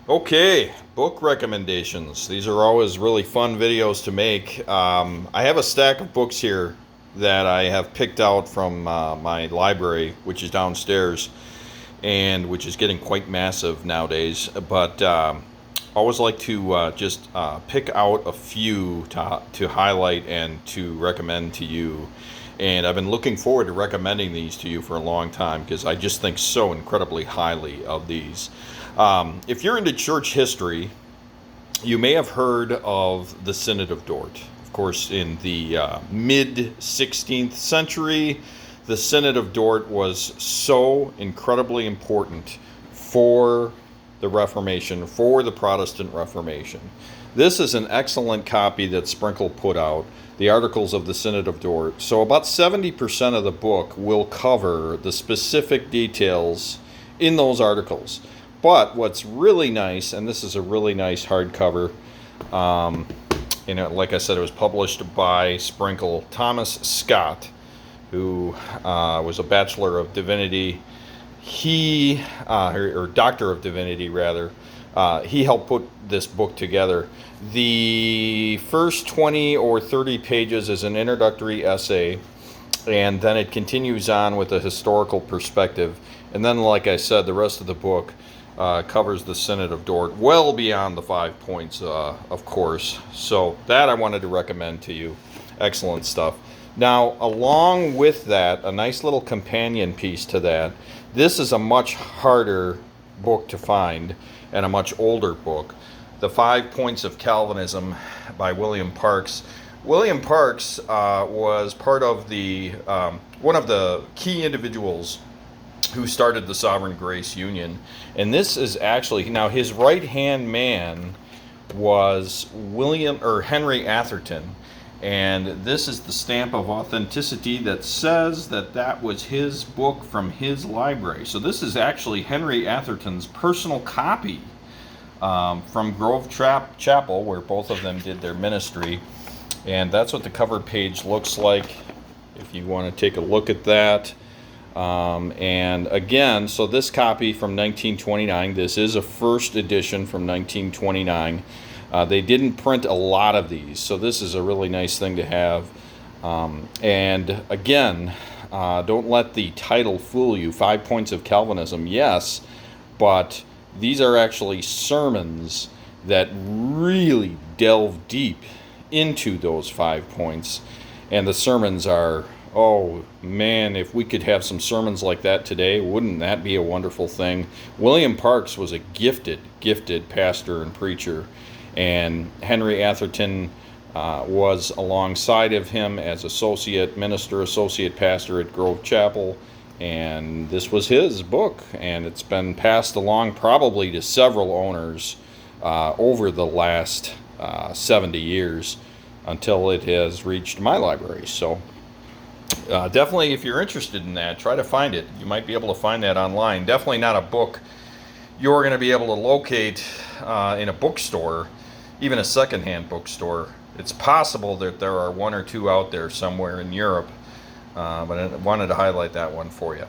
Okay, book recommendations. These are always really fun videos to make. I have a stack of books here that I have picked out from my library, which is downstairs, and which is getting quite massive nowadays. But always like to just pick out a few to highlight and to recommend to you. And I've been looking forward to recommending these to you for a long time because I just think so incredibly highly of these. If you're into church history, you may have heard of the Synod of Dort. Of course, in the mid 16th century, the Synod of Dort was so incredibly important for the Reformation, for the Protestant Reformation. This is an excellent copy that Sprinkle put out, the Articles of the Synod of Dort. So about 70% of the book will cover the specific details in those articles. But what's really nice, and this is a really nice hardcover, like I said, it was published by Sprinkle. Thomas Scott, who was a Bachelor of Divinity, or Doctor of Divinity rather, he helped put this book together. The first 20 or 30 pages is an introductory essay, and then it continues on with a historical perspective. And then, like I said, the rest of the book covers the Synod of Dort well beyond the 5 points, of course. So that I wanted to recommend to you. Excellent stuff. Now, along with that, a nice little companion piece to that, this is a much harder book to find and a much older book. The 5 Points of Calvinism by William Parks. William Parks was part of the one of the key individuals who started the Sovereign Grace Union. And this is actually, now his right-hand man was Henry Atherton. And this is the stamp of authenticity that says that that was his book from his library. So this is actually Henry Atherton's personal copy from Grove Chapel, where both of them did their ministry. And that's what the cover page looks like, if you want to take a look at that. And again, so this copy from 1929, this is a first edition from 1929. They didn't print a lot of these, so this is a really nice thing to have. And again, don't let the title fool you. 5 Points of Calvinism, yes, but these are actually sermons that really delve deep into those 5 points. And the sermons are, oh man, if we could have some sermons like that today, wouldn't that be a wonderful thing? William Parks was a gifted pastor and preacher, and Henry Atherton was alongside of him as associate pastor at Grove Chapel, and this was his book, and it's been passed along probably to several owners over the last 70 years until it has reached my library. So definitely, if you're interested in that, try to find it. You might be able to find that online. Definitely not a book you're going to be able to locate in a bookstore, even a secondhand bookstore. It's possible that there are one or two out there somewhere in Europe, but I wanted to highlight that one for you.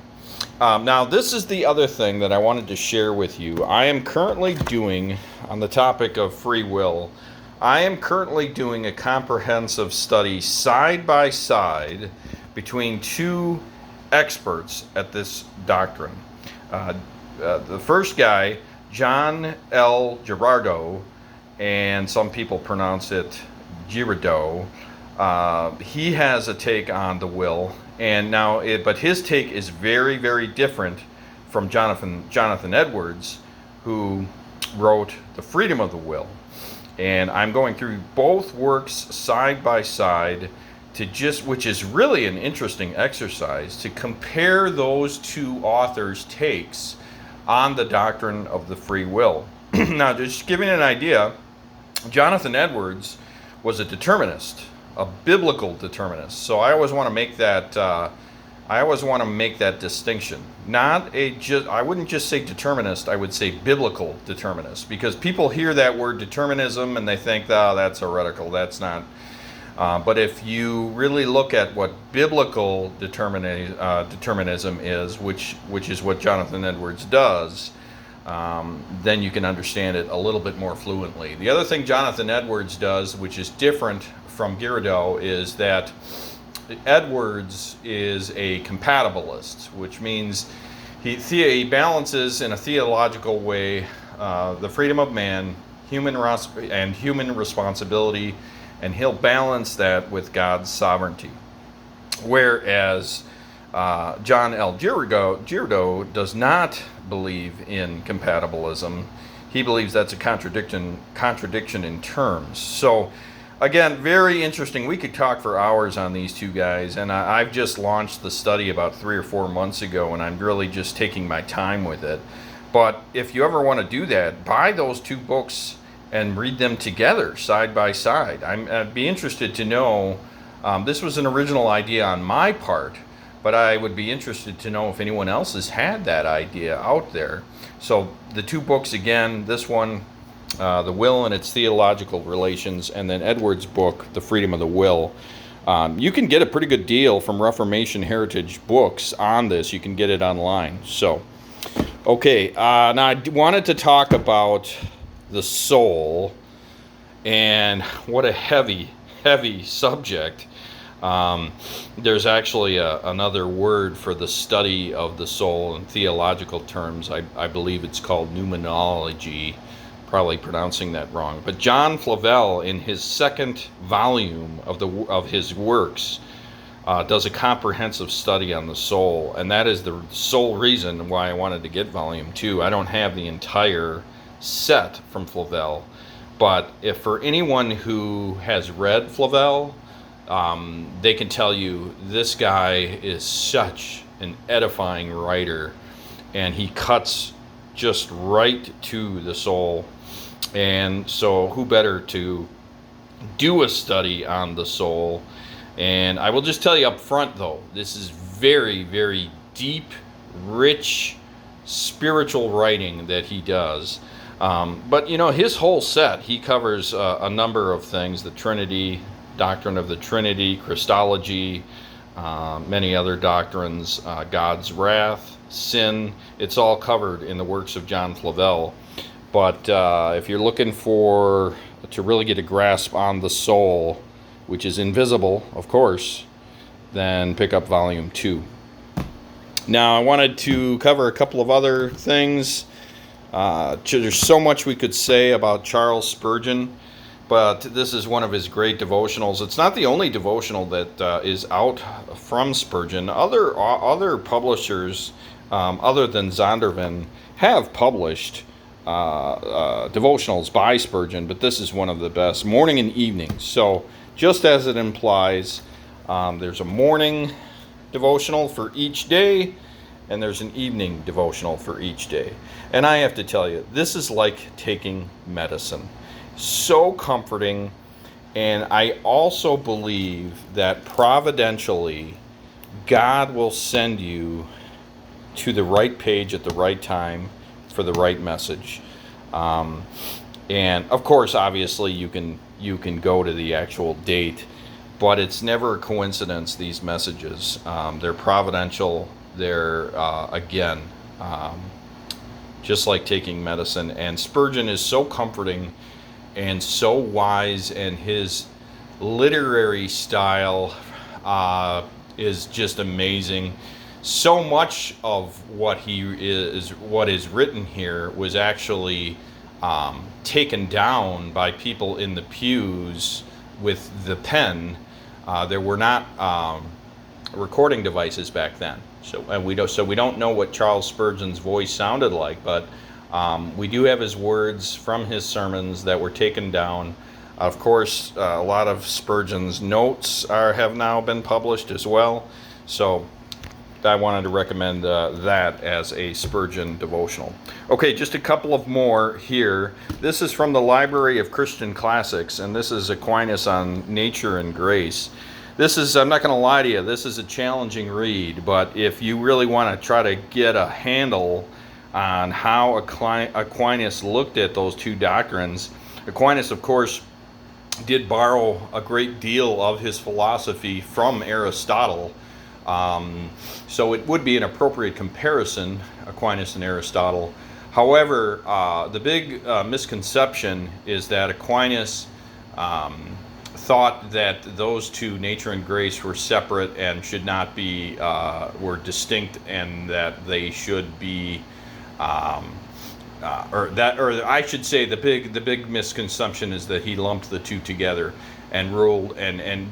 Now, this is the other thing that I wanted to share with you. I am currently doing, on the topic of free will, I am currently doing a comprehensive study side by side between two experts at this doctrine. The first guy, John L. Girardeau, and some people pronounce it Girardeau, he has a take on the will, and but his take is very, very different from Jonathan Edwards, who wrote The Freedom of the Will. And I'm going through both works side by side which is really an interesting exercise, to compare those two authors' takes on the doctrine of the free will. Now, just giving an idea, Jonathan Edwards was a determinist, a biblical determinist. So I always want to make that distinction. I wouldn't just say determinist, I would say biblical determinist, because people hear that word determinism and they think, oh, that's heretical, that's not. But if you really look at what biblical determinism is, which is what Jonathan Edwards does, then you can understand it a little bit more fluently. The other thing Jonathan Edwards does, which is different from Girardeau, is that Edwards is a compatibilist, which means he balances in a theological way the freedom of man, human responsibility, and he'll balance that with God's sovereignty. Whereas John L. Girardeau does not believe in compatibilism. He believes that's a contradiction in terms. So again, very interesting. We could talk for hours on these two guys, and I've just launched the study about 3 or 4 months ago, and I'm really just taking my time with it. But if you ever want to do that, buy those two books and read them together, side by side. I'd be interested to know, this was an original idea on my part, but I would be interested to know if anyone else has had that idea out there. So the two books again, this one, The Will and Its Theological Relations, and then Edwards' book, The Freedom of the Will. You can get a pretty good deal from Reformation Heritage Books on this. You can get it online. So, okay, now I wanted to talk about the soul, and what a heavy subject. There's actually another word for the study of the soul in theological terms. I believe it's called pneumonology. Probably pronouncing that wrong. But John Flavel, in his second volume of his works, does a comprehensive study on the soul, and that is the sole reason why I wanted to get volume 2. I don't have the entire set from Flavel, but if for anyone who has read Flavel, they can tell you this guy is such an edifying writer, and he cuts just right to the soul. And so who better to do a study on the soul? And I will just tell you up front, though, this is very, very deep, rich, spiritual writing that he does. But, his whole set, he covers a number of things: the Trinity, doctrine of the Trinity, Christology, many other doctrines, God's wrath, sin. It's all covered in the works of John Flavel. But if you're looking to really get a grasp on the soul, which is invisible, of course, then pick up volume 2. Now, I wanted to cover a couple of other things. There's so much we could say about Charles Spurgeon, but this is one of his great devotionals. It's not the only devotional that is out from Spurgeon. Other publishers, other than Zondervan, have published devotionals by Spurgeon, but this is one of the best, morning and evening. So just as it implies, there's a morning devotional for each day, and there's an evening devotional for each day. And I have to tell you, this is like taking medicine. So comforting. And I also believe that providentially, God will send you to the right page at the right time for the right message. And of course, obviously, you can go to the actual date, but it's never a coincidence, these messages. They're providential. They're, just like taking medicine. And Spurgeon is so comforting and so wise, and his literary style is just amazing. So much of what is written here was actually taken down by people in the pews with the pen. There were not recording devices back then, we don't know what Charles Spurgeon's voice sounded like, but we do have his words from his sermons that were taken down. Of course, a lot of Spurgeon's notes have now been published as well. So I wanted to recommend that as a Spurgeon devotional. Okay, just a couple of more here. This is from the Library of Christian Classics, and this is Aquinas on Nature and Grace. This is, I'm not going to lie to you, this is a challenging read, but if you really want to try to get a handle on how Aquinas looked at those two doctrines, Aquinas, of course, did borrow a great deal of his philosophy from Aristotle. So it would be an appropriate comparison, Aquinas and Aristotle. However, the big misconception is that Aquinas thought that those two, nature and grace, were separate and should not be, were distinct, and that they should be, or I should say, the big misconception is that he lumped the two together and ruled,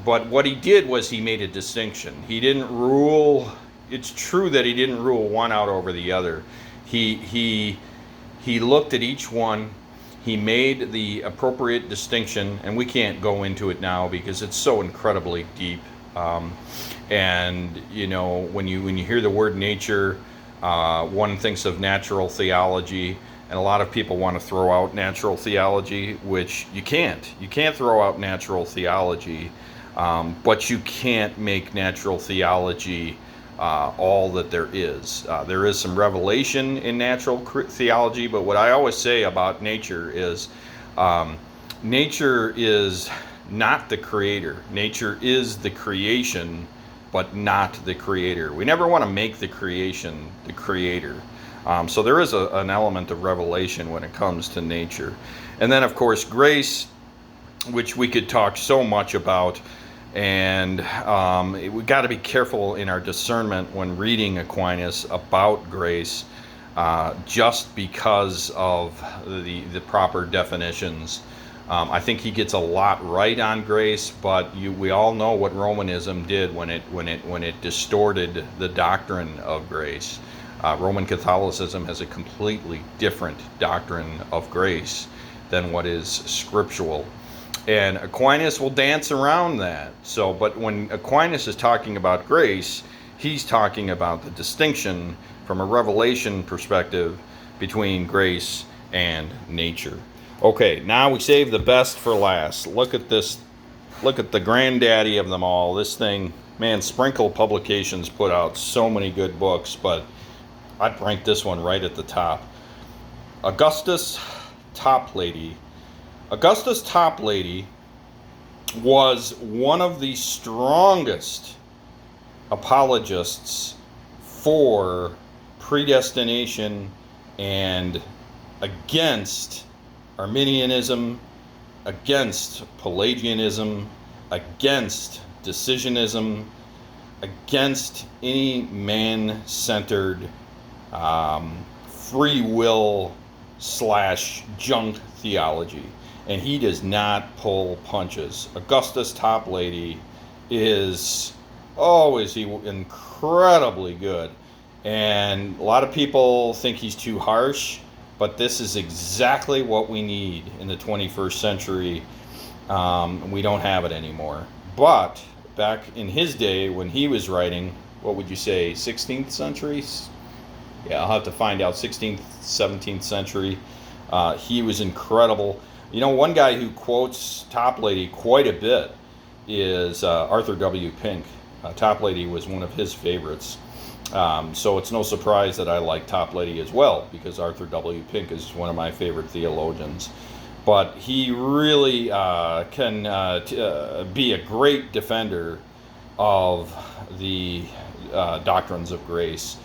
but what he did was he made a distinction. He didn't rule. It's true that he didn't rule one out over the other. He looked at each one. He made the appropriate distinction, and we can't go into it now because it's so incredibly deep. And when you hear the word nature, one thinks of natural theology, and a lot of people want to throw out natural theology, which you can't. You can't throw out natural theology, but you can't make natural theology all that there is. There is some revelation in natural theology, but what I always say about nature is nature is not the creator. Nature is the creation, but not the creator. We never want to make the creation the creator. So there is an element of revelation when it comes to nature. And then, of course, grace, which we could talk so much about. And we got to be careful in our discernment when reading Aquinas about grace, just because of the proper definitions. I think he gets a lot right on grace, but we all know what Romanism did when it distorted the doctrine of grace. Roman Catholicism has a completely different doctrine of grace than what is scriptural. And Aquinas will dance around that. But when Aquinas is talking about grace, he's talking about the distinction from a revelation perspective between grace and nature. Okay, now we save the best for last. Look at this. Look at the granddaddy of them all. This thing, man, Sprinkle Publications put out so many good books, but I'd rank this one right at the top. Augustus Toplady. Augustus Toplady was one of the strongest apologists for predestination and against Arminianism, against Pelagianism, against decisionism, against any man-centered free will / junk theology. And he does not pull punches. Augustus Toplady is he incredibly good. And a lot of people think he's too harsh, but this is exactly what we need in the 21st century. We don't have it anymore. But back in his day when he was writing, what would you say, 16th century? Yeah, I'll have to find out, 16th, 17th century. He was incredible. One guy who quotes Toplady quite a bit is Arthur W. Pink. Toplady was one of his favorites. So it's no surprise that I like Toplady as well, because Arthur W. Pink is one of my favorite theologians. But he really can be a great defender of the doctrines of grace.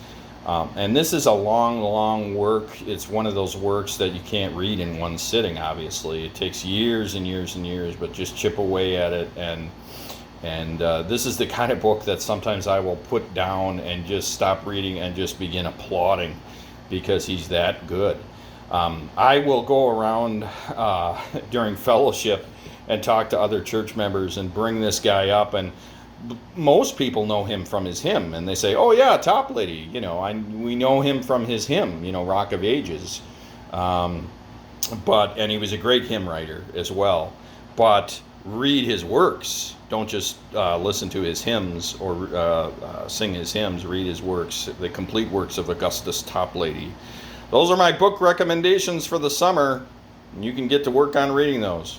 And this is a long work. It's one of those works that you can't read in one sitting, obviously. It takes years and years and years, but just chip away at it. And this is the kind of book that sometimes I will put down and just stop reading and just begin applauding, because he's that good. I will go around during fellowship and talk to other church members and bring this guy up, and most people know him from his hymn, and they say, "Oh yeah, Toplady, we know him from his hymn, Rock of Ages." And he was a great hymn writer as well. But read his works. Don't just listen to his hymns or sing his hymns. Read his works, the complete works of Augustus Toplady. Those are my book recommendations for the summer. You can get to work on reading those.